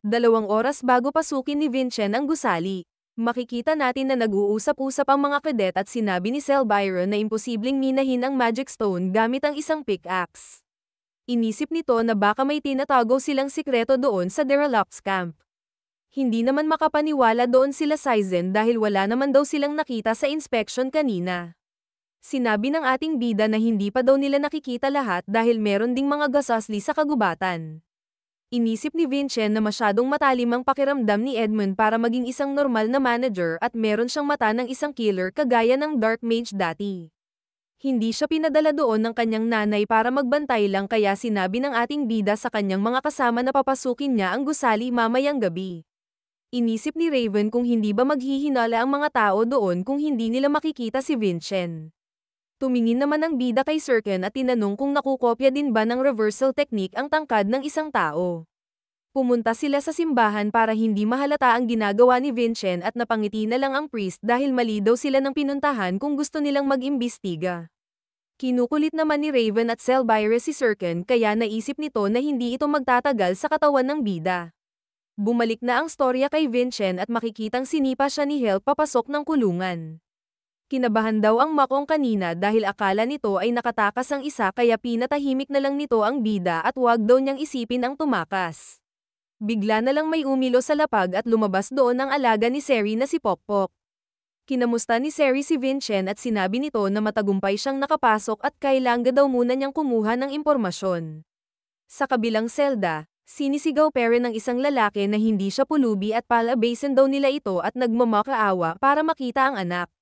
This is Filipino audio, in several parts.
2 oras bago pasukin ni Vincent ang gusali. Makikita natin na nag-uusap-usap ang mga cadet at sinabi ni Cell Byron na imposibleng minahin ang Magic Stone gamit ang isang pickaxe. Inisip nito na baka may tinatago silang sikreto doon sa Derelux camp. Hindi naman makapaniwala doon sila Sizen dahil wala naman daw silang nakita sa inspection kanina. Sinabi ng ating bida na hindi pa daw nila nakikita lahat dahil meron ding mga gasasli sa kagubatan. Inisip ni Vincent na masyadong matalim ang pakiramdam ni Edmund para maging isang normal na manager at meron siyang mata ng isang killer kagaya ng Dark Mage dati. Hindi siya pinadala doon ng kanyang nanay para magbantay lang kaya sinabi ng ating bida sa kanyang mga kasama na papasukin niya ang gusali mamayang gabi. Inisip ni Raven kung hindi ba maghihinala ang mga tao doon kung hindi nila makikita si Vincent. Tumingin naman ang bida kay Sirken at tinanong kung nakukopya din ba ng reversal technique ang tangkad ng isang tao. Pumunta sila sa simbahan para hindi mahalata ang ginagawa ni Vincent at napangiti na lang ang priest dahil mali daw sila ng pinuntahan kung gusto nilang mag-imbestiga. Kinukulit naman ni Raven at Selbyre si Sirken kaya naisip nito na hindi ito magtatagal sa katawan ng bida. Bumalik na ang storya kay Vincent at makikitang sinipa siya ni Hel papasok ng kulungan. Kinabahan daw ang Makong kanina dahil akala nito ay nakatakas ang isa kaya pinatahimik na lang nito ang bida at wag daw niyang isipin ang tumakas. Bigla na lang may umilo sa lapag at lumabas doon ang alaga ni Seri na si Pokpok. Kinamusta ni Seri si Vincent at sinabi nito na matagumpay siyang nakapasok at kailangan daw muna niyang kumuha ng impormasyon. Sa kabilang selda, sinisigaw pere ng isang lalaki na hindi siya pulubi at palabasin daw nila ito at nagmamakaawa para makita ang anak.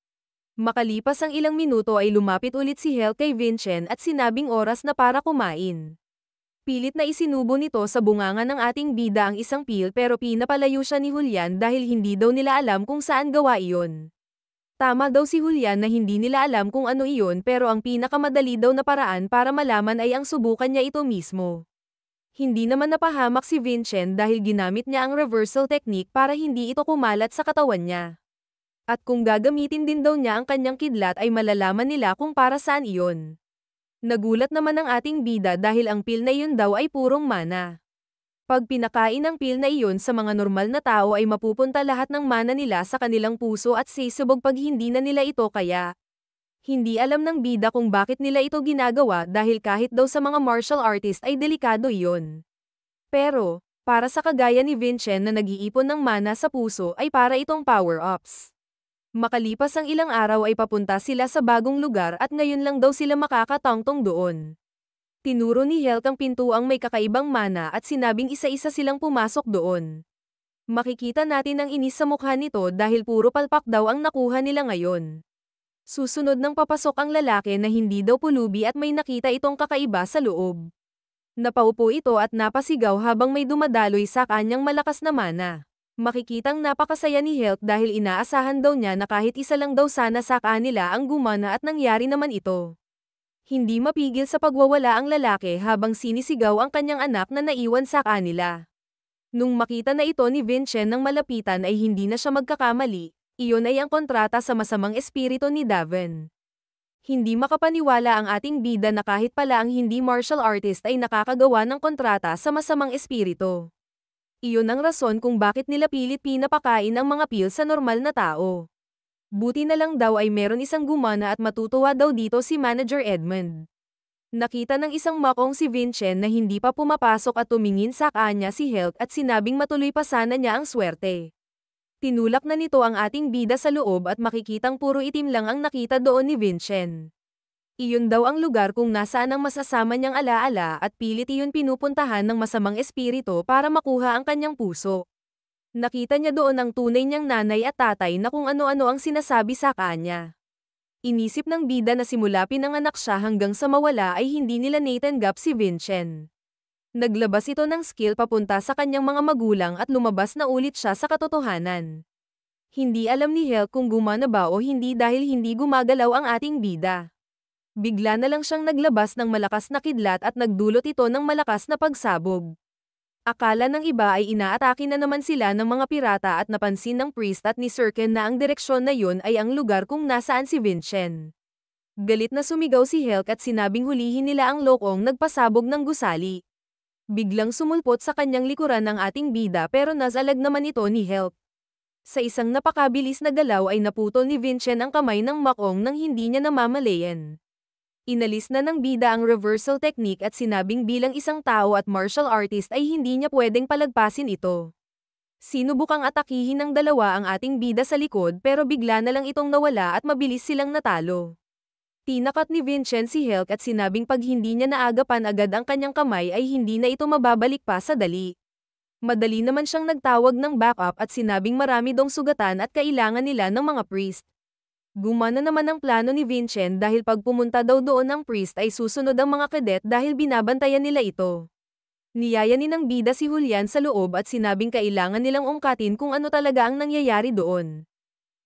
Makalipas ang ilang minuto ay lumapit ulit si Hel kay Vincent at sinabing oras na para kumain. Pilit na isinubo nito sa bunganga ng ating bida ang isang pil pero pinapalayo siya ni Julian dahil hindi daw nila alam kung saan gawa iyon. Tama daw si Julian na hindi nila alam kung ano iyon pero ang pinakamadali daw na paraan para malaman ay ang subukan niya ito mismo. Hindi naman napahamak si Vincent dahil ginamit niya ang reversal technique para hindi ito kumalat sa katawan niya. At kung gagamitin din daw niya ang kanyang kidlat ay malalaman nila kung para saan iyon. Nagulat naman ang ating bida dahil ang pil na iyon daw ay purong mana. Pag pinakain ang pil na iyon sa mga normal na tao ay mapupunta lahat ng mana nila sa kanilang puso at sisubog pag hindi na nila ito kaya. Hindi alam ng bida kung bakit nila ito ginagawa dahil kahit daw sa mga martial artist ay delikado iyon. Pero, para sa kagaya ni Vincent na nag-iipon ng mana sa puso ay para itong power-ups. Makalipas ang ilang araw ay papunta sila sa bagong lugar at ngayon lang daw sila makakatangtong doon. Tinuro ni Hel ang pintuang may kakaibang mana at sinabing isa-isa silang pumasok doon. Makikita natin ang inis sa mukha nito dahil puro palpak daw ang nakuha nila ngayon. Susunod nang papasok ang lalaki na hindi daw pulubi at may nakita itong kakaiba sa loob. Napaupo ito at napasigaw habang may dumadaloy sa kanyang malakas na mana. Makikitang napakasaya ni Hel dahil inaasahan daw niya na kahit isa lang daw sana sa kanila ang gumana at nangyari naman ito. Hindi mapigil sa pagwawala ang lalaki habang sinisigaw ang kanyang anak na naiwan sa kanila. Nung makita na ito ni Vincent ng malapitan ay hindi na siya magkakamali, iyon ay ang kontrata sa masamang espiritu ni Daven. Hindi makapaniwala ang ating bida na kahit pala ang hindi martial artist ay nakakagawa ng kontrata sa masamang espiritu. Iyon ang rason kung bakit nila pilit pinapakain ang mga pil sa normal na tao. Buti na lang daw ay meron isang gumana at matutuwa daw dito si Manager Edmund. Nakita ng isang makong si Vincent na hindi pa pumapasok at tumingin sa kanya si Hel at sinabing matuloy pa sana niya ang swerte. Tinulak na nito ang ating bida sa loob at makikitang puro itim lang ang nakita doon ni Vincent. Iyon daw ang lugar kung nasaan ang masasama niyang alaala at pilit iyon pinupuntahan ng masamang espiritu para makuha ang kanyang puso. Nakita niya doon ang tunay niyang nanay at tatay na kung ano-ano ang sinasabi sa kanya. Inisip ng bida na simula pinanganak siya hanggang sa mawala ay hindi nila natanggap si Vincent. Naglabas ito ng skill papunta sa kanyang mga magulang at lumabas na ulit siya sa katotohanan. Hindi alam ni Hel kung gumana ba o hindi dahil hindi gumagalaw ang ating bida. Bigla na lang siyang naglabas ng malakas na kidlat at nagdulot ito ng malakas na pagsabog. Akala ng iba ay inaatake na naman sila ng mga pirata at napansin ng priest at ni Sirken na ang direksyon na yun ay ang lugar kung nasaan si Vincent. Galit na sumigaw si Hel at sinabing hulihin nila ang lokong nagpasabog ng gusali. Biglang sumulpot sa kanyang likuran ang ating bida pero nasalag naman ito ni Help. Sa isang napakabilis na galaw ay naputol ni Vincent ang kamay ng Makong nang hindi niya namamalayan. Inalis na ng bida ang reversal technique at sinabing bilang isang tao at martial artist ay hindi niya pwedeng palagpasin ito. Sinubukang atakihin ng dalawa ang ating bida sa likod pero bigla na lang itong nawala at mabilis silang natalo. Tinakat ni Vincent si Helk at sinabing pag hindi niya naagapan agad ang kanyang kamay ay hindi na ito mababalik pa sa dali. Madali naman siyang nagtawag ng backup at sinabing marami dong sugatan at kailangan nila ng mga priest. Gumana naman ang plano ni Vincent dahil pag pumunta daw doon ang priest ay susunod ang mga cadet dahil binabantayan nila ito. Niyayanin ng bida si Julian sa loob at sinabing kailangan nilang ungkatin kung ano talaga ang nangyayari doon.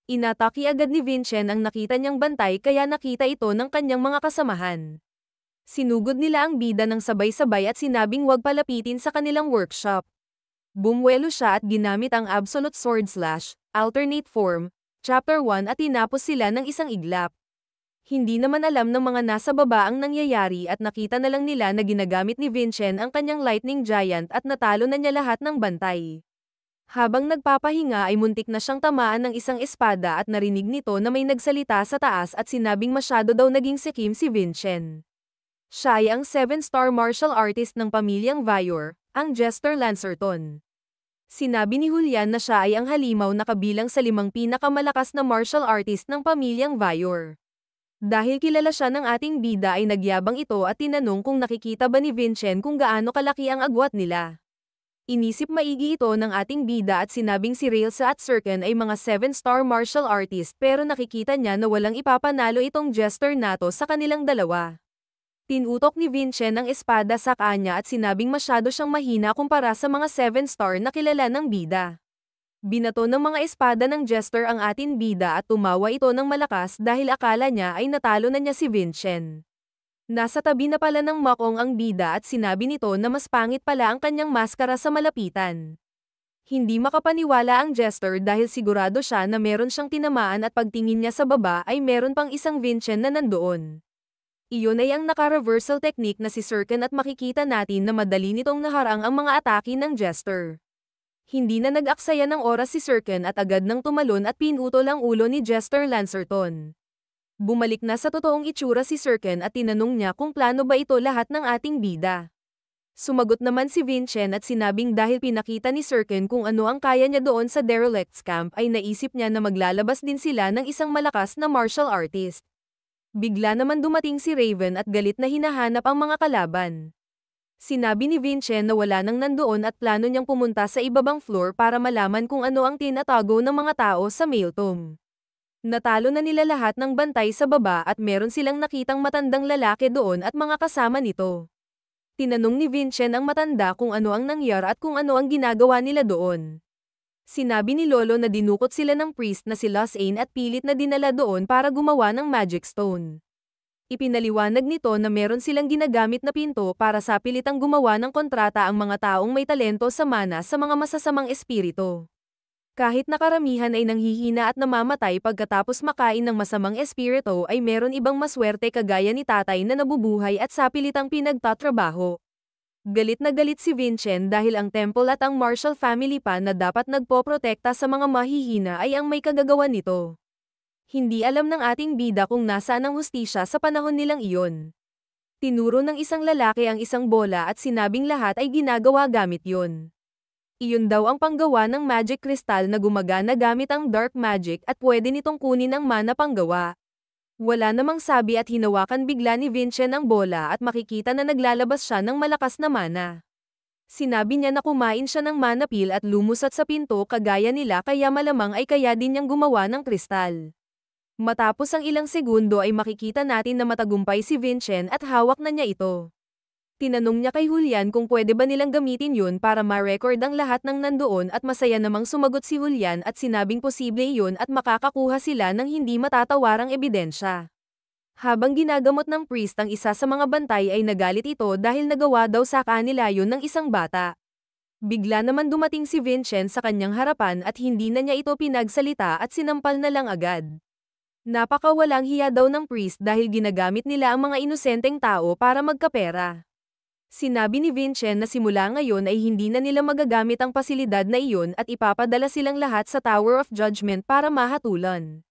Inatake agad ni Vincent ang nakita niyang bantay kaya nakita ito ng kanyang mga kasamahan. Sinugod nila ang bida ng sabay-sabay at sinabing huwag palapitin sa kanilang workshop. Bumwelo siya at ginamit ang Absolute Sword Slash, Alternate Form, Chapter 1 at tinapos sila ng isang iglap. Hindi naman alam ng mga nasa baba ang nangyayari at nakita na lang nila na ginagamit ni Vincent ang kanyang Lightning Giant at natalo na niya lahat ng bantay. Habang nagpapahinga ay muntik na siyang tamaan ng isang espada at narinig nito na may nagsalita sa taas at sinabing masyado daw naging sikim si Vincent. Siya ay ang 7-star martial artist ng pamilyang Vior, ang Jester Lancerton. Sinabi ni Julian na siya ay ang halimaw na kabilang sa 5 pinakamalakas na martial artist ng pamilyang Vior. Dahil kilala siya ng ating bida ay nagyabang ito at tinanong kung nakikita ba ni Vincent kung gaano kalaki ang agwat nila. Inisip maigi ito ng ating bida at sinabing si Railsa at Sirken ay mga 7-star martial artist pero nakikita niya na walang ipapanalo itong Jester nato sa kanilang dalawa. Tinutok ni Vincent ang espada sa kanya at sinabing masyado siyang mahina kumpara sa mga 7-star na kilala ng bida. Binato ng mga espada ng Jester ang ating bida at tumawa ito ng malakas dahil akala niya ay natalo na niya si Vincent. Nasa tabi na pala ng Makong ang bida at sinabi nito na mas pangit pala ang kanyang maskara sa malapitan. Hindi makapaniwala ang Jester dahil sigurado siya na meron siyang tinamaan at pagtingin niya sa baba ay meron pang isang Vincent na nandoon. Iyon ay ang naka-reversal technique na si Sirken at makikita natin na madali nitong naharang ang mga atake ng Jester. Hindi na nag-aksaya ng oras si Sirken at agad nang tumalon at pinutol ang ulo ni Jester Lancerton. Bumalik na sa totoong itsura si Sirken at tinanong niya kung plano ba ito lahat ng ating bida. Sumagot naman si Vincent at sinabing dahil pinakita ni Sirken kung ano ang kaya niya doon sa Derelicts Camp ay naisip niya na maglalabas din sila ng isang malakas na martial artist. Bigla naman dumating si Raven at galit na hinahanap ang mga kalaban. Sinabi ni Vincent na wala nang nandoon at plano niyang pumunta sa ibabang floor para malaman kung ano ang tinatago ng mga tao sa mail tomb. Natalo na nila lahat ng bantay sa baba at meron silang nakitang matandang lalaki doon at mga kasama nito. Tinanong ni Vincent ang matanda kung ano ang nangyari at kung ano ang ginagawa nila doon. Sinabi ni Lolo na dinukot sila ng priest na si Losane at pilit na dinala doon para gumawa ng magic stone. Ipinaliwanag nito na meron silang ginagamit na pinto para sa pilitang gumawa ng kontrata ang mga taong may talento sa mana sa mga masasamang espiritu. Kahit na karamihan ay nanghihina at namamatay pagkatapos makain ng masamang espiritu ay meron ibang maswerte kagaya ni tatay na nabubuhay at sa pilitang pinagtatrabaho. Galit na galit si Vincent dahil ang temple at ang Marshall family pa na dapat nagpoprotekta sa mga mahihina ay ang may kagagawan nito. Hindi alam ng ating bida kung nasaan ang hustisya sa panahon nilang iyon. Tinuro ng isang lalaki ang isang bola at sinabing lahat ay ginagawa gamit yon. Iyon daw ang panggawa ng magic crystal na gumagana gamit ang dark magic at pwede nitong kunin ang mana panggawa. Wala namang sabi at hinawakan bigla ni Vincent ang bola at makikita na naglalabas siya ng malakas na mana. Sinabi niya na kumain siya ng mana pill at lumusat sa pinto kagaya nila kaya malamang ay kaya din niyang gumawa ng kristal. Matapos ang ilang segundo ay makikita natin na matagumpay si Vincent at hawak na niya ito. Tinanong niya kay Julian kung pwede ba nilang gamitin yun para ma-record ang lahat ng nandoon at masaya namang sumagot si Julian at sinabing posible iyon at makakakuha sila ng hindi matatawarang ebidensya. Habang ginagamot ng priest ang isa sa mga bantay ay nagalit ito dahil nagawa daw sa kanila yun ng isang bata. Bigla naman dumating si Vincent sa kanyang harapan at hindi na niya ito pinagsalita at sinampal na lang agad. Napakawalang hiya daw ng priest dahil ginagamit nila ang mga inosenteng tao para magkapera. Sinabi ni Vincent na simula ngayon ay hindi na nila magagamit ang pasilidad na iyon at ipapadala silang lahat sa Tower of Judgment para mahatulan.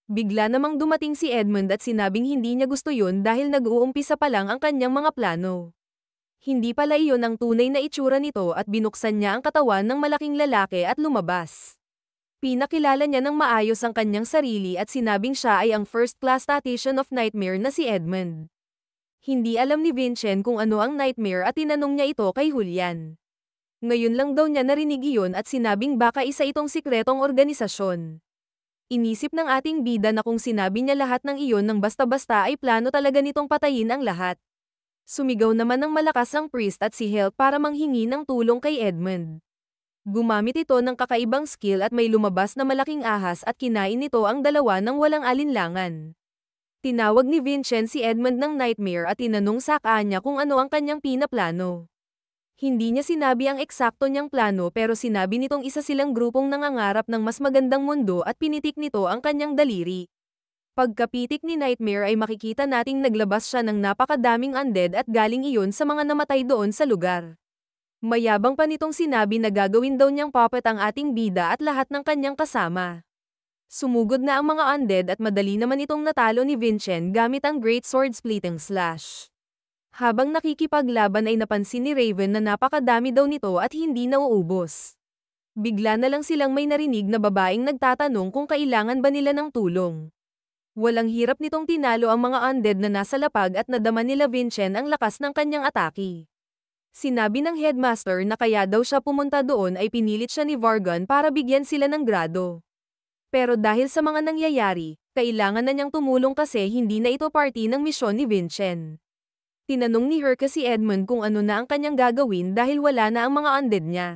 Bigla namang dumating si Edmund at sinabing hindi niya gusto yun dahil nag-uumpisa pa lang ang kanyang mga plano. Hindi pala iyon ang tunay na itsura nito at binuksan niya ang katawan ng malaking lalaki at lumabas. Pinakilala niya ng maayos ang kanyang sarili at sinabing siya ay ang first-class tactician of Nightmare na si Edmund. Hindi alam ni Vincent kung ano ang Nightmare at tinanong niya ito kay Julian. Ngayon lang daw niya narinig iyon at sinabing baka isa itong sikretong organisasyon. Inisip ng ating bida na kung sinabi niya lahat ng iyon ng basta-basta ay plano talaga nitong patayin ang lahat. Sumigaw naman ng malakas ang priest at si Help para manghingi ng tulong kay Edmund. Gumamit ito ng kakaibang skill at may lumabas na malaking ahas at kinain nito ang dalawa ng walang alinlangan. Tinawag ni Vincent si Edmund ng Nightmare at tinanong sa kanya kung ano ang kanyang pinaplano. Hindi niya sinabi ang eksakto niyang plano pero sinabi nitong isa silang grupong nangangarap ng mas magandang mundo at pinitik nito ang kanyang daliri. Pagkapitik ni Nightmare ay makikita nating naglabas siya ng napakadaming undead at galing iyon sa mga namatay doon sa lugar. Mayabang pa nitong sinabi na gagawin daw niyang puppet ang ating bida at lahat ng kanyang kasama. Sumugod na ang mga undead at madali naman itong natalo ni Vincent gamit ang Great Sword Splitting Slash. Habang nakikipaglaban ay napansin ni Raven na napakadami daw nito at hindi nauubos. Bigla na lang silang may narinig na babaeng nagtatanong kung kailangan ba nila ng tulong. Walang hirap nitong tinalo ang mga undead na nasa lapag at nadama nila Vincent ang lakas ng kanyang atake. Sinabi ng headmaster na kaya daw siya pumunta doon ay pinilit siya ni Vargan para bigyan sila ng grado. Pero dahil sa mga nangyayari, kailangan na niyang tumulong kasi hindi na ito party ng misyon ni Vincent. Tinanong ni Herca si Edmund kung ano na ang kanyang gagawin dahil wala na ang mga undead niya.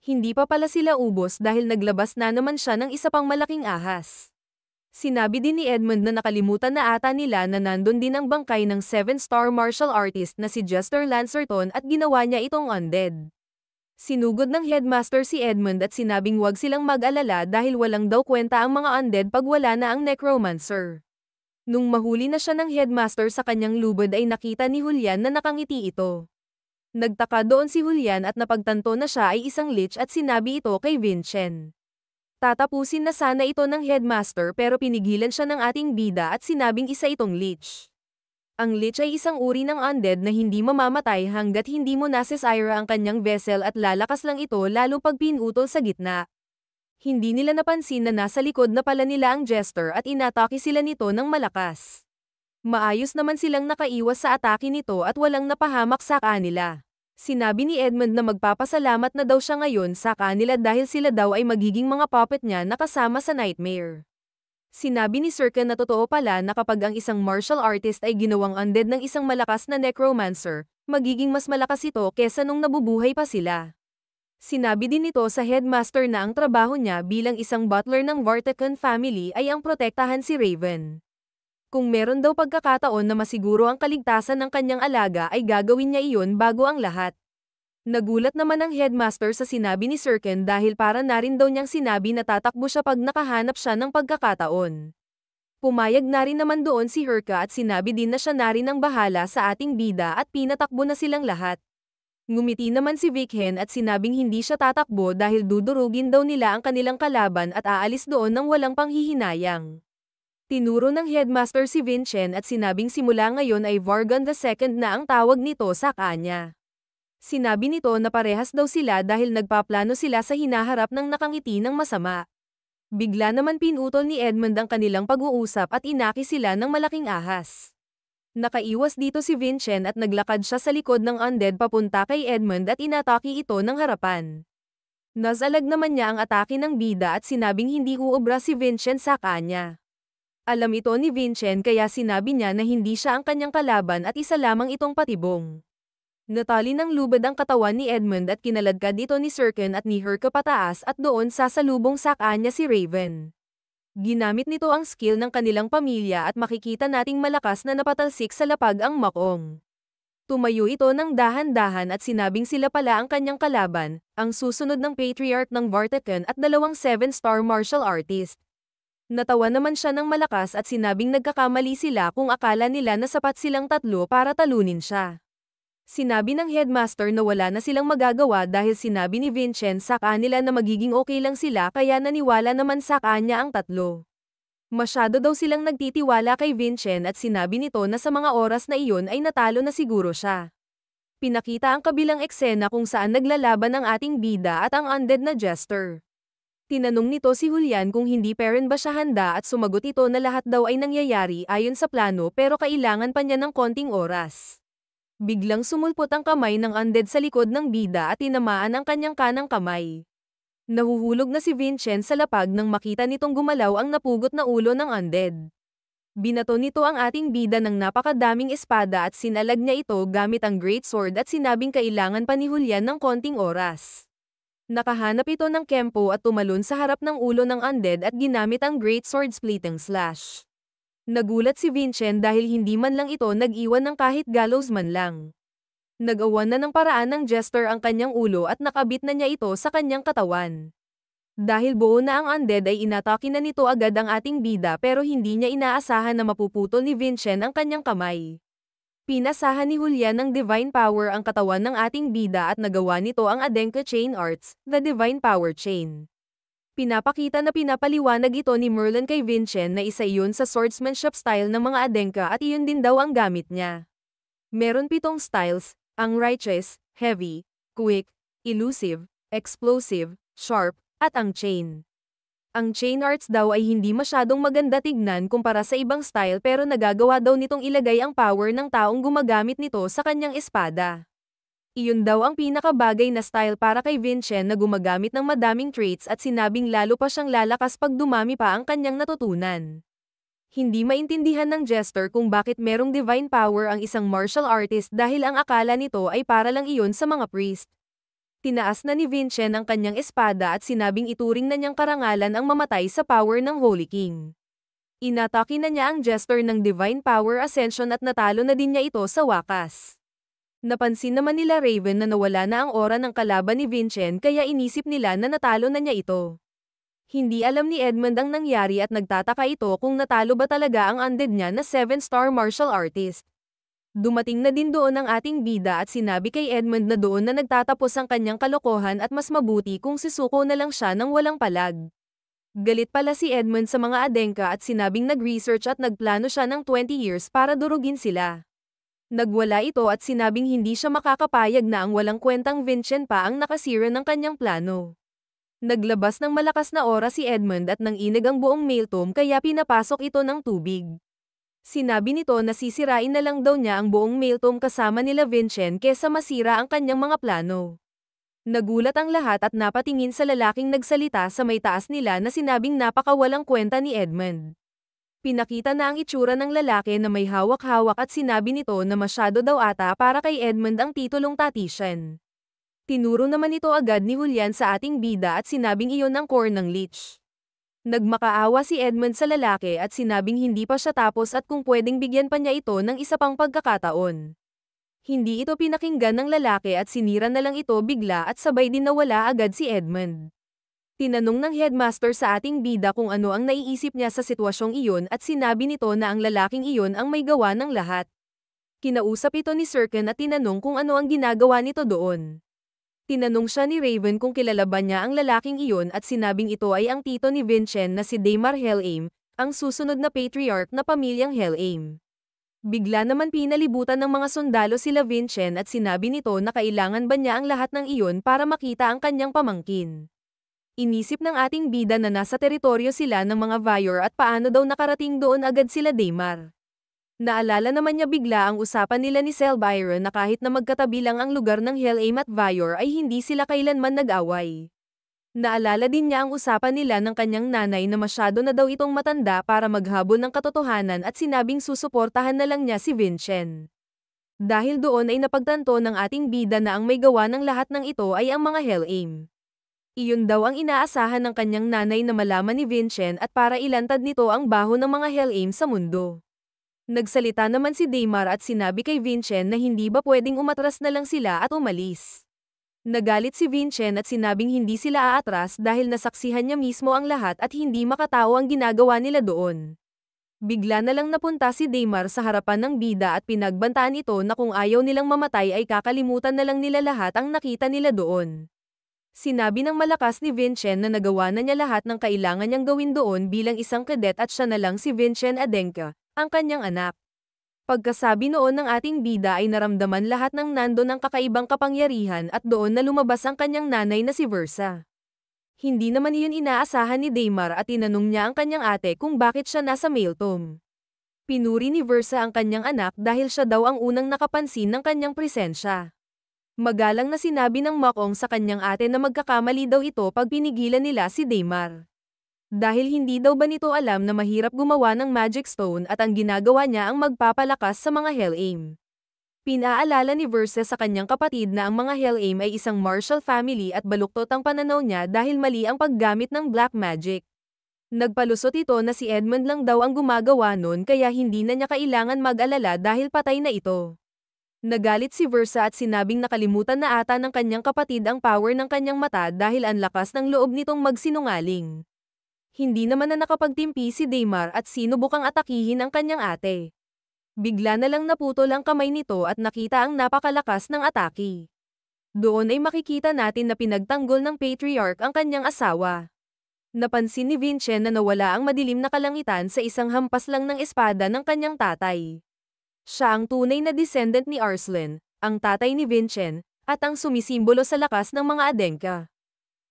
Hindi pa pala sila ubos dahil naglabas na naman siya ng isa pang malaking ahas. Sinabi din ni Edmund na nakalimutan na ata nila na nandun din ang bangkay ng 7-star martial artist na si Jester Lancerton at ginawa niya itong undead. Sinugod ng headmaster si Edmund at sinabing wag silang mag-alala dahil walang daw kwenta ang mga undead pag wala na ang necromancer. Nung mahuli na siya ng headmaster sa kanyang lubod ay nakita ni Julian na nakangiti ito. Nagtaka doon si Julian at napagtanto na siya ay isang lich at sinabi ito kay Vincent. Tatapusin na sana ito ng headmaster pero pinigilan siya ng ating bida at sinabing isa itong lich. Ang lich ay isang uri ng undead na hindi mamamatay hanggat hindi mo nasesira ang kanyang vessel at lalakas lang ito lalo pag pinutol sa gitna. Hindi nila napansin na nasa likod na pala nila ang jester at inatake sila nito ng malakas. Maayos naman silang nakaiwas sa atake nito at walang napahamak sa kanila. Sinabi ni Edmund na magpapasalamat na daw siya ngayon sa kanila dahil sila daw ay magiging mga puppet niya na kasama sa Nightmare. Sinabi ni Circa na totoo pala na kapag ang isang martial artist ay ginawang undead ng isang malakas na necromancer, magiging mas malakas ito kesa nung nabubuhay pa sila. Sinabi din nito sa headmaster na ang trabaho niya bilang isang butler ng Vartecon family ay ang protektahan si Raven. Kung meron daw pagkakataon na masiguro ang kaligtasan ng kanyang alaga ay gagawin niya iyon bago ang lahat. Nagulat naman ang headmaster sa sinabi ni Sirken dahil para na rin daw niyang sinabi na tatakbo siya pag nakahanap siya ng pagkakataon. Pumayag na rin naman doon si Herca at sinabi din na siya na rin ang bahala sa ating bida at pinatakbo na silang lahat. Ngumiti naman si Vikhen at sinabing hindi siya tatakbo dahil dudurugin daw nila ang kanilang kalaban at aalis doon ng walang panghihinayang. Tinuro ng headmaster si Vincent at sinabing simula ngayon ay Vargan II na ang tawag nito sa kanya. Sinabi nito na parehas daw sila dahil nagpaplano sila sa hinaharap ng nakangiti ng masama. Bigla naman pinutol ni Edmund ang kanilang pag-uusap at inaki sila ng malaking ahas. Nakaiwas dito si Vincent at naglakad siya sa likod ng undead papunta kay Edmund at inatake ito ng harapan. Nasalag naman niya ang atake ng bida at sinabing hindi uobra si Vincent sa kanya. Alam ito ni Vincent kaya sinabi niya na hindi siya ang kanyang kalaban at isa lamang itong patibong. Natali ng lubad ang katawan ni Edmund at kinaladkad ito ni Sirken at ni Herca pataas at doon sasalubong sa kanya si Raven. Ginamit nito ang skill ng kanilang pamilya at makikita nating malakas na napatalsik sa lapag ang Makong. Tumayo ito ng dahan-dahan at sinabing sila pala ang kanyang kalaban, ang susunod ng Patriarch ng Vartecon at dalawang 7-star martial artist. Natawa naman siya ng malakas at sinabing nagkakamali sila kung akala nila na sapat silang tatlo para talunin siya. Sinabi ng headmaster na wala na silang magagawa dahil sinabi ni Vincent sa kanila na magiging okay lang sila kaya naniwala naman sa kanya ang tatlo. Masyado daw silang nagtitiwala kay Vincent at sinabi nito na sa mga oras na iyon ay natalo na siguro siya. Pinakita ang kabilang eksena kung saan naglalaban ang ating bida at ang undead na jester. Tinanong nito si Julian kung hindi pa rin ba siya handa at sumagot ito na lahat daw ay nangyayari ayon sa plano pero kailangan pa niya ng konting oras. Biglang sumulpot ang kamay ng undead sa likod ng bida at tinamaan ang kanyang kanang kamay. Nahuhulog na si Vincent sa lapag nang makita nitong gumalaw ang napugot na ulo ng undead. Binato nito ang ating bida ng napakadaming espada at sinalag niya ito gamit ang great sword at sinabing kailangan pa ni Julian ng konting oras. Nakahanap ito ng kempo at tumalon sa harap ng ulo ng undead at ginamit ang great sword splitting slash. Nagulat si Vincent dahil hindi man lang ito nag-iwan ng kahit gallows man lang. Nag-awan na ng paraan ng jester ang kanyang ulo at nakabit na niya ito sa kanyang katawan. Dahil buo na ang undead ay inatake na nito agad ang ating bida pero hindi niya inaasahan na mapuputol ni Vincent ang kanyang kamay. Pinasahan ni Julian ng divine power ang katawan ng ating bida at nagawa nito ang Adenka Chain Arts, the Divine Power Chain. Pinapakita na pinapaliwanag ito ni Merlin kay Vincent na isa iyon sa swordsmanship style ng mga Adenka at iyon din daw ang gamit niya. Meron 7 styles, ang righteous, heavy, quick, elusive, explosive, sharp, at ang chain. Ang chain arts daw ay hindi masyadong maganda tignan kumpara sa ibang style pero nagagawa daw nitong ilagay ang power ng taong gumagamit nito sa kanyang espada. Iyon daw ang pinakabagay na style para kay Vincent na gumagamit ng madaming traits at sinabing lalo pa siyang lalakas pag dumami pa ang kanyang natutunan. Hindi maintindihan ng jester kung bakit merong divine power ang isang martial artist dahil ang akala nito ay para lang iyon sa mga priest. Tinaas na ni Vincent ang kanyang espada at sinabing ituring na niyang karangalan ang mamatay sa power ng Holy King. Inatake na niya ang jester ng divine power ascension at natalo na din niya ito sa wakas. Napansin naman nila Raven na nawala na ang aura ng kalaban ni Vincent kaya inisip nila na natalo na niya ito. Hindi alam ni Edmund ang nangyari at nagtataka ito kung natalo ba talaga ang undead niya na 7-star martial artist. Dumating na din doon ang ating bida at sinabi kay Edmund na doon na nagtatapos ang kanyang kalokohan at mas mabuti kung sisuko na lang siya ng walang palag. Galit pala si Edmund sa mga Adenka at sinabing nag-research at nagplano siya ng 20 years para durugin sila. Nagwala ito at sinabing hindi siya makakapayag na ang walang kwentang Vincent pa ang nakasira ng kanyang plano. Naglabas ng malakas na aura si Edmund at nanginig ang buong mail tomb kaya pinapasok ito ng tubig. Sinabi nito na sisirain na lang daw niya ang buong mail tomb kasama nila Vincent kesa masira ang kanyang mga plano. Nagulat ang lahat at napatingin sa lalaking nagsalita sa may taas nila na sinabing napakawalang kwenta ni Edmund. Pinakita na ang itsura ng lalaki na may hawak-hawak at sinabi nito na masyado daw ata para kay Edmund ang titulong Tatian. Tinuro naman ito agad ni Julian sa ating bida at sinabing iyon ang core ng leech. Nagmakaawa si Edmund sa lalaki at sinabing hindi pa siya tapos at kung pwedeng bigyan pa niya ito ng isa pang pagkakataon. Hindi ito pinakinggan ng lalaki at sinira na lang ito bigla at sabay din nawala agad si Edmund. Tinanong ng headmaster sa ating bida kung ano ang naiisip niya sa sitwasyong iyon at sinabi nito na ang lalaking iyon ang may gawa ng lahat. Kinausap ito ni Sirken at tinanong kung ano ang ginagawa nito doon. Tinanong siya ni Raven kung kilala ba niya ang lalaking iyon at sinabing ito ay ang tito ni Vincent na si Daimar Helaim, ang susunod na patriarch na pamilyang Helaim. Bigla naman pinalibutan ng mga sundalo sila Vincent at sinabi nito na kailangan ba niya ang lahat ng iyon para makita ang kanyang pamangkin. Inisip ng ating bida na nasa teritoryo sila ng mga Vayor at paano daw nakarating doon agad sila Daimar. Naalala naman niya bigla ang usapan nila ni Selbyron na kahit na magkatabi lang ang lugar ng Helaim at Vayor ay hindi sila kailanman nag-away. Naalala din niya ang usapan nila ng kanyang nanay na masyado na daw itong matanda para maghabol ng katotohanan at sinabing susuportahan na lang niya si Vincent. Dahil doon ay napagtanto ng ating bida na ang may gawa ng lahat ng ito ay ang mga Helaim. Iyon daw ang inaasahan ng kanyang nanay na malaman ni Vincent at para ilantad nito ang baho ng mga Helaim sa mundo. Nagsalita naman si Daimar at sinabi kay Vincent na hindi ba pwedeng umatras na lang sila at umalis. Nagalit si Vincent at sinabing hindi sila aatras dahil nasaksihan niya mismo ang lahat at hindi makatao ang ginagawa nila doon. Bigla na lang napunta si Daimar sa harapan ng bida at pinagbantaan ito na kung ayaw nilang mamatay ay kakalimutan na lang nila lahat ang nakita nila doon. Sinabi ng malakas ni Vincent na nagawa na niya lahat ng kailangan niyang gawin doon bilang isang cadet at siya na lang si Vincent Adenka, ang kanyang anak. Pagkasabi noon ng ating bida ay naramdaman lahat ng nandon ang kakaibang kapangyarihan at doon na lumabas ang kanyang nanay na si Versa. Hindi naman iyon inaasahan ni Daimar at tinanong niya ang kanyang ate kung bakit siya nasa mailtom. Pinuri ni Versa ang kanyang anak dahil siya daw ang unang nakapansin ng kanyang presensya. Magalang na sinabi ng Makong sa kanyang ate na magkakamali daw ito pag pinigilan nila si Daimar. Dahil hindi daw ba nito alam na mahirap gumawa ng Magic Stone at ang ginagawa niya ang magpapalakas sa mga Hell-Aim. Pinaalala ni Versa sa kanyang kapatid na ang mga Hell-Aim ay isang martial family at baluktot ang pananaw niya dahil mali ang paggamit ng black magic. Nagpalusot ito na si Edmund lang daw ang gumagawa nun kaya hindi na niya kailangan mag-alala dahil patay na ito. Nagalit si Versa at sinabing nakalimutan na ata ng kanyang kapatid ang power ng kanyang mata dahil ang lakas ng loob nitong magsinungaling. Hindi naman na nakapagtimpi si Daimar at sinubukang atakihin ang kanyang ate. Bigla na lang naputol ang kamay nito at nakita ang napakalakas ng atake. Doon ay makikita natin na pinagtanggol ng patriarch ang kanyang asawa. Napansin ni Vincent na nawala ang madilim na kalangitan sa isang hampas lang ng espada ng kanyang tatay. Siya ang tunay na descendant ni Arslan, ang tatay ni Vincent, at ang sumisimbolo sa lakas ng mga Adenka.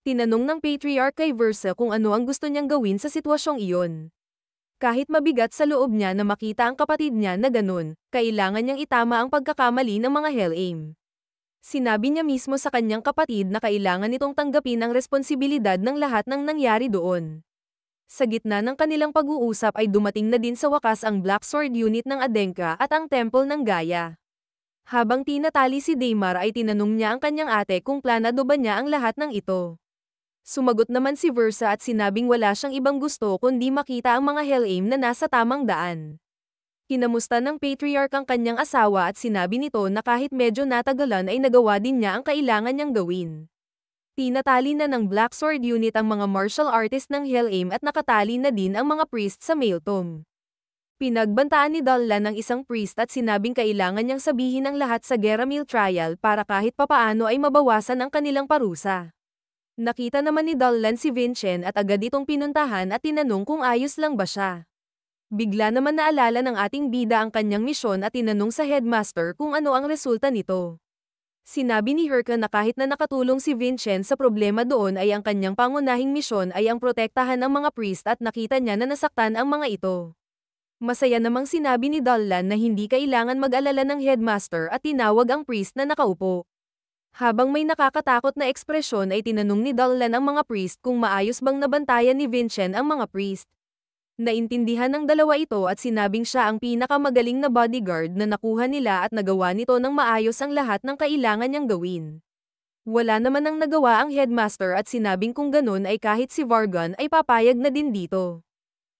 Tinanong ng patriarch kay Versa kung ano ang gusto niyang gawin sa sitwasyong iyon. Kahit mabigat sa loob niya na makita ang kapatid niya na ganun, kailangan niyang itama ang pagkakamali ng mga Hell-Aim. Sinabi niya mismo sa kanyang kapatid na kailangan nitong tanggapin ang responsibilidad ng lahat ng nangyari doon. Sa gitna ng kanilang pag-uusap ay dumating na din sa wakas ang Black Sword Unit ng Adenka at ang Temple ng Gaia. Habang tinatali si Daimar ay tinanong niya ang kanyang ate kung planado ba niya ang lahat ng ito. Sumagot naman si Versa at sinabing wala siyang ibang gusto kundi makita ang mga Hell-Aim na nasa tamang daan. Kinamusta ng patriarch ang kanyang asawa at sinabi nito na kahit medyo natagalan ay nagawa din niya ang kailangan niyang gawin. Tinatali na ng Black Sword Unit ang mga martial artist ng Hell-Aim at nakatali na din ang mga priest sa mailtom. Pinagbantaan ni Dallan ng isang priest at sinabing kailangan niyang sabihin ang lahat sa Geramil trial para kahit papaano ay mabawasan ang kanilang parusa. Nakita naman ni Dallan si Vincent at agad itong pinuntahan at tinanong kung ayos lang ba siya. Bigla naman naalala ng ating bida ang kanyang misyon at tinanong sa headmaster kung ano ang resulta nito. Sinabi ni Herka na kahit na nakatulong si Vincent sa problema doon ay ang kanyang pangunahing misyon ay ang protektahan ang mga priest at nakita niya na nasaktan ang mga ito. Masaya namang sinabi ni Dallan na hindi kailangan mag-alala ng headmaster at tinawag ang priest na nakaupo. Habang may nakakatakot na ekspresyon ay tinanong ni Dallan ang mga priest kung maayos bang nabantayan ni Vincent ang mga priest. Naintindihan ng dalawa ito at sinabing siya ang pinakamagaling na bodyguard na nakuha nila at nagawa nito ng maayos ang lahat ng kailangan niyang gawin. Wala naman ang nagawa ang headmaster at sinabing kung ganun ay kahit si Vargan ay papayag na din dito.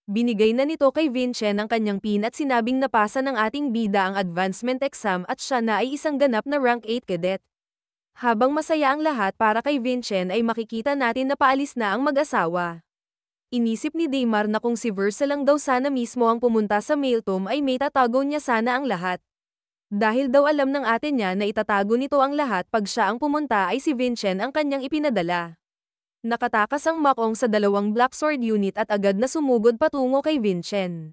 Binigay na nito kay Vincent ang kanyang pin at sinabing napasa ng ating bida ang advancement exam at siya na ay isang ganap na rank 8 cadet. Habang masaya ang lahat para kay Vincent ay makikita natin na paalis na ang mag-asawa. Inisip ni Daimar na kung si Versa lang daw sana mismo ang pumunta sa mailtom ay may tatago niya sana ang lahat. Dahil daw alam ng ate niya na itatago nito ang lahat pag siya ang pumunta ay si Vincent ang kanyang ipinadala. Nakatakas ang Makong sa dalawang Black Sword Unit at agad na sumugod patungo kay Vincent.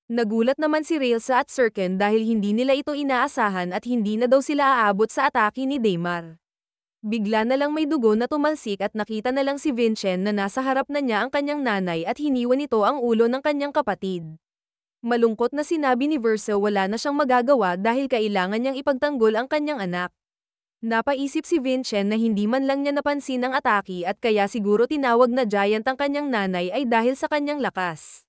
Nagulat naman si Railsa at Sirken dahil hindi nila ito inaasahan at hindi na daw sila aabot sa atake ni Daimar. Bigla na lang may dugo na tumalsik at nakita na lang si Vincent na nasa harap na niya ang kanyang nanay at hiniwan nito ang ulo ng kanyang kapatid. Malungkot na sinabi ni Versa wala na siyang magagawa dahil kailangan niyang ipagtanggol ang kanyang anak. Napaisip si Vincent na hindi man lang niya napansin ang atake at kaya siguro tinawag na giant ang kanyang nanay ay dahil sa kanyang lakas.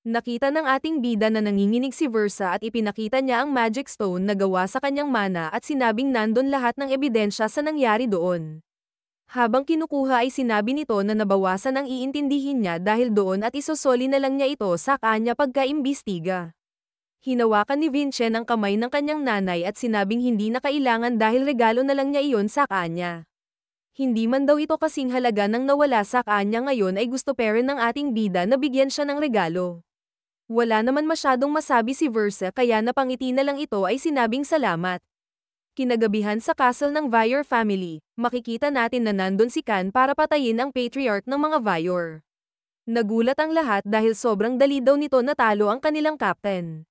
Nakita ng ating bida na nanginginig si Versa at ipinakita niya ang magic stone na gawa sa kanyang mana at sinabing nandun lahat ng ebidensya sa nangyari doon. Habang kinukuha ay sinabi nito na nabawasan ang iintindihin niya dahil doon at isosoli na lang niya ito sa kanya pagkaimbestiga. Hinawakan ni Vincent ang kamay ng kanyang nanay at sinabing hindi na kailangan dahil regalo na lang niya iyon sa kanya. Hindi man daw ito kasing halaga nang nawala sa kanya ngayon ay gusto pa rin ng ating bida na bigyan siya ng regalo. Wala naman masyadong masabi si Versa kaya napangiti na lang ito ay sinabing salamat. Kinagabihan sa castle ng Vior family, makikita natin na nandun si Khan para patayin ang patriarch ng mga Vior. Nagulat ang lahat dahil sobrang dali daw nito natalo ang kanilang captain.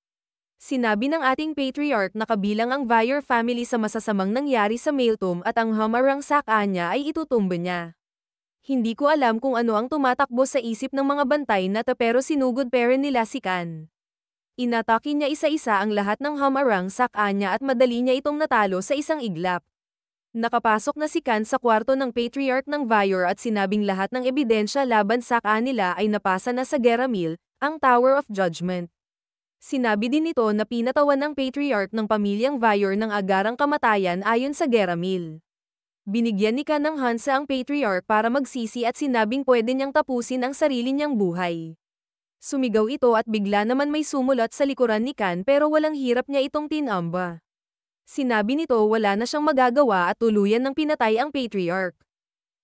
Sinabi ng ating patriarch na kabilang ang Vior family sa masasamang nangyari sa Maelstrom at ang Hamarang Sak-a niya ay itutumba niya. Hindi ko alam kung ano ang tumatakbo sa isip ng mga bantay na pero sinugod pa rin nila si Khan. Inatake niya isa-isa ang lahat ng Hamarang Sak-a niya at madali niya itong natalo sa isang iglap. Nakapasok na si Khan sa kwarto ng patriarch ng Vior at sinabing lahat ng ebidensya laban Sak-a nila ay napasa na sa Geramil, ang Tower of Judgment. Sinabi din nito na pinatawan ng patriarch ng pamilyang Vior ng agarang kamatayan ayon sa Geramil. Binigyan ni Khan ng Hansa ang patriarch para magsisi at sinabing pwede niyang tapusin ang sarili niyang buhay. Sumigaw ito at bigla naman may sumulat sa likuran ni Khan pero walang hirap niya itong tinamba. Sinabi nito wala na siyang magagawa at tuluyan ng pinatay ang patriarch.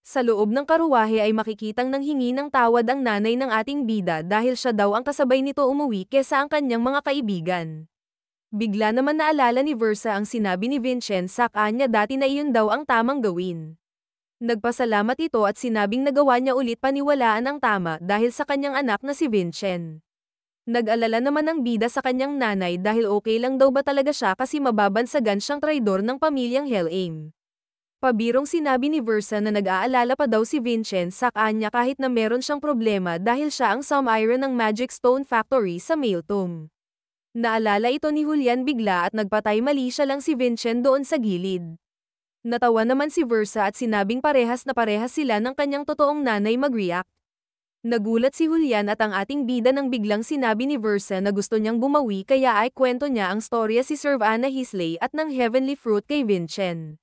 Sa loob ng karuwahe ay makikitang nanghingi ng tawad ang nanay ng ating bida dahil siya daw ang kasabay nito umuwi kesa ang kanyang mga kaibigan. Bigla naman naalala ni Versa ang sinabi ni Vincent sa kanya dati na iyon daw ang tamang gawin. Nagpasalamat ito at sinabing nagawa niya ulit paniwalaan ang tama dahil sa kanyang anak na si Vincent. Nag-alala naman ang bida sa kanyang nanay dahil okay lang daw ba talaga siya kasi mababansagan siyang traidor ng pamilyang Hellheim. Pabirong sinabi ni Versa na nag-aalala pa daw si Vincent sa kanya kahit na meron siyang problema dahil siya ang Summiron ng Magic Stone Factory sa Maelstrom. Naalala ito ni Julian bigla at nagpatay mali siya lang si Vincent doon sa gilid. Natawa naman si Versa at sinabing parehas na parehas sila ng kanyang totoong nanay mag-react. Nagulat si Julian at ang ating bida nang biglang sinabi ni Versa na gusto niyang bumawi kaya ay kwento niya ang storya si Sir Anna Heasley at ng Heavenly Fruit kay Vincent.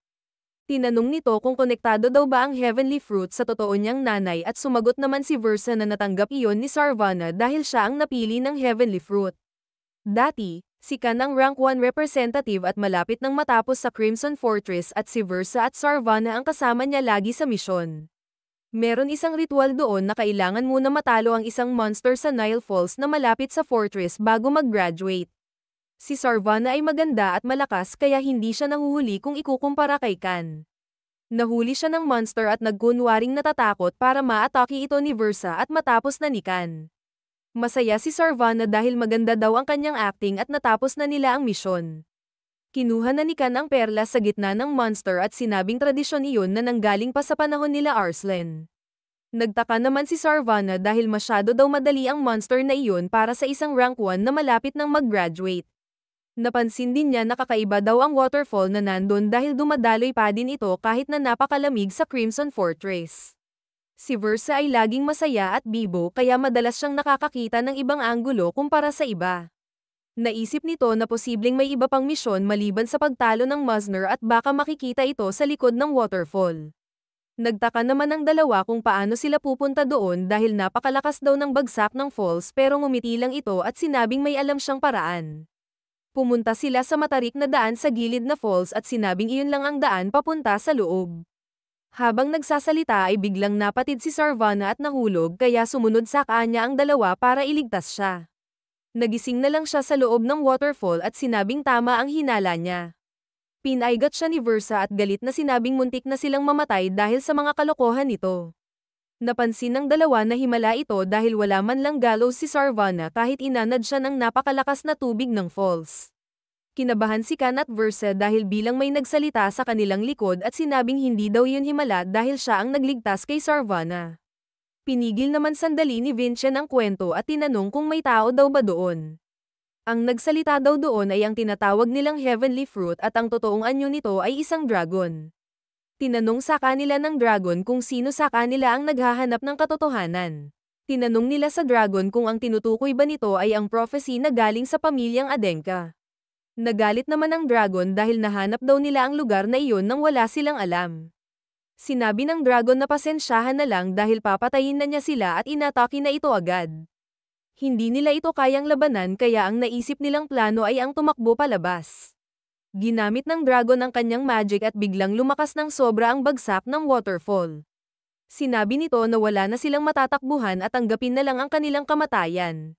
Tinanong nito kung konektado daw ba ang Heavenly Fruit sa totoo niyang nanay at sumagot naman si Versa na natanggap iyon ni Sarvana dahil siya ang napili ng Heavenly Fruit. Dati, si Khan ang rank 1 representative at malapit nang matapos sa Crimson Fortress at si Versa at Sarvana ang kasama niya lagi sa misyon. Meron isang ritual doon na kailangan muna matalo ang isang monster sa Nile Falls na malapit sa fortress bago mag-graduate. Si Sarvana ay maganda at malakas kaya hindi siya nahuhuli kung ikukumpara kay Khan. Nahuli siya ng monster at nagkunwaring natatakot para ma-atake ito ni Versa at matapos na ni Khan. Masaya si Sarvana dahil maganda daw ang kanyang acting at natapos na nila ang misyon. Kinuha na ni Khan ang perla sa gitna ng monster at sinabing tradisyon iyon na nanggaling pa sa panahon nila Arslan. Nagtaka naman si Sarvana dahil masyado daw madali ang monster na iyon para sa isang rank 1 na malapit nang mag-graduate. Napansin din niya na kakaiba daw ang waterfall na nandun dahil dumadaloy pa din ito kahit na napakalamig sa Crimson Fortress. Si Versa ay laging masaya at bibo kaya madalas siyang nakakakita ng ibang anggulo kumpara sa iba. Naisip nito na posibleng may iba pang misyon maliban sa pagtalo ng Muzner at baka makikita ito sa likod ng waterfall. Nagtaka naman ang dalawa kung paano sila pupunta doon dahil napakalakas daw ng bagsak ng falls pero ngumiti lang ito at sinabing may alam siyang paraan. Pumunta sila sa matarik na daan sa gilid na falls at sinabing iyon lang ang daan papunta sa loob. Habang nagsasalita ay biglang napatid si Sarvana at nahulog kaya sumunod sa kanya ang dalawa para iligtas siya. Nagising na lang siya sa loob ng waterfall at sinabing tama ang hinala niya. Pinaigat siya ni Versa at galit na sinabing muntik na silang mamatay dahil sa mga kalokohan nito. Napansin ng dalawa na himala ito dahil wala man lang gallows si Sarvana kahit inanad siya ng napakalakas na tubig ng falls. Kinabahan si Khan at Versa dahil bilang may nagsalita sa kanilang likod at sinabing hindi daw yun himala dahil siya ang nagligtas kay Sarvana. Pinigil naman sandali ni Vincent ang kwento at tinanong kung may tao daw ba doon. Ang nagsalita daw doon ay ang tinatawag nilang Heavenly Fruit at ang totoong anyo nito ay isang dragon. Tinanong sa kanila ng dragon kung sino sa kanila ang naghahanap ng katotohanan. Tinanong nila sa dragon kung ang tinutukoy ba nito ay ang prophecy na galing sa pamilyang Adenka. Nagalit naman ang dragon dahil nahanap daw nila ang lugar na iyon nang wala silang alam. Sinabi ng dragon na pasensyahan na lang dahil papatayin na niya sila at inatake na ito agad. Hindi nila ito kayang labanan kaya ang naisip nilang plano ay ang tumakbo palabas. Ginamit ng dragon ang kanyang magic at biglang lumakas ng sobra ang bagsak ng waterfall. Sinabi nito na wala na silang matatakbuhan at tanggapin na lang ang kanilang kamatayan.